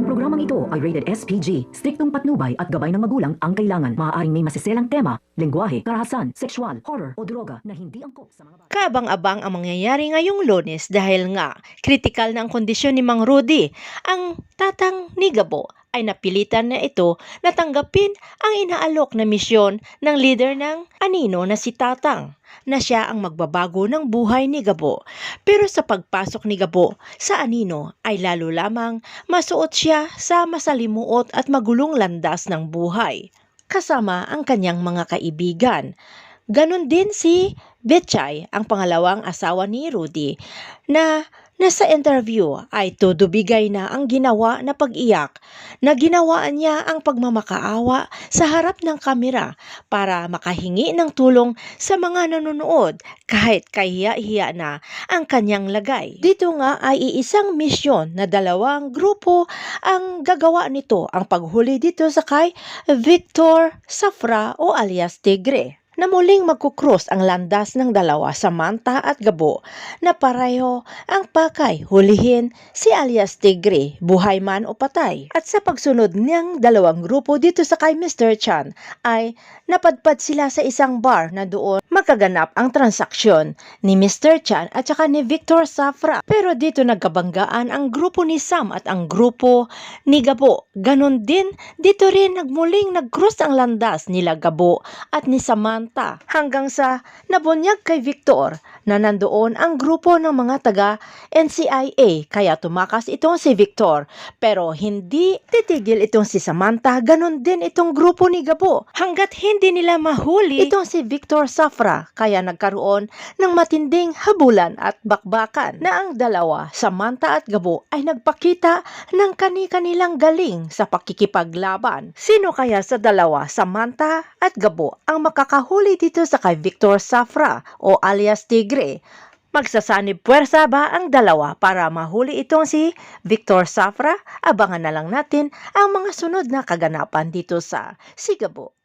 programang ito ay rated SPG. Striktong patnubay at gabay ng magulang ang kailangan. Maaaring may masiselang tema, lengguwahe, karahasan, sexual, horror o droga na hindi angkop sa mga bata. Kaabang-abang ang mangyayari ngayong Lunes dahil nga kritikal na ang kondisyon ni Mang Rudy. Ang tatang ni Gabo ay napilitan na ito na tanggapin ang inaalok na misyon ng leader ng anino na si Tatang, na siya ang magbabago ng buhay ni Gabo. Pero sa pagpasok ni Gabo sa anino ay lalo lamang masuot siya sa masalimuot at magulong landas ng buhay, kasama ang kanyang mga kaibigan. Ganon din si Betchay, ang pangalawang asawa ni Rudy, na nasa interview ay tudubigay na ang ginawa na pag-iyak, na ginawaan niya ang pagmamakaawa sa harap ng kamera para makahingi ng tulong sa mga nanonood kahit kahiya-hiya na ang kanyang lagay. Dito nga ay iisang misyon na dalawang grupo ang gagawa nito, ang paghuli dito sa kay Victor Safra o alias Tigre, na muling magkukros ang landas ng dalawa, Samantha at Gabo, na pareho ang pakay hulihin si alias Tigre, buhay man o patay. At sa pagsunod niyang dalawang grupo dito sa kay Mr. Chan ay napadpad sila sa isang bar na doon magkaganap ang transaksyon ni Mr. Chan at saka ni Victor Safra. Pero dito nagkabanggaan ang grupo ni Sam at ang grupo ni Gabo. Ganon din, dito rin nagmuling nag-cross ang landas nila Gabo at ni Samantha, hanggang sa nabunyag kay Victor na nandoon ang grupo ng mga taga NCIA, kaya tumakas itong si Victor. Pero hindi titigil itong si Samantha, ganon din itong grupo ni Gabo, hanggat hindi nila mahuli itong si Victor Safra, kaya nagkaroon ng matinding habulan at bakbakan na ang dalawa, Samantha at Gabo, ay nagpakita ng kani-kanilang galing sa pakikipaglaban. Sino kaya sa dalawa, Samantha at Gabo, ang makakahuli dito sa kay Victor Safra o alias Tigre? Magsasanib puwersa ba ang dalawa para mahuli itong si Victor Safra? Abangan na lang natin ang mga sunod na kaganapan dito sa Si Gabo.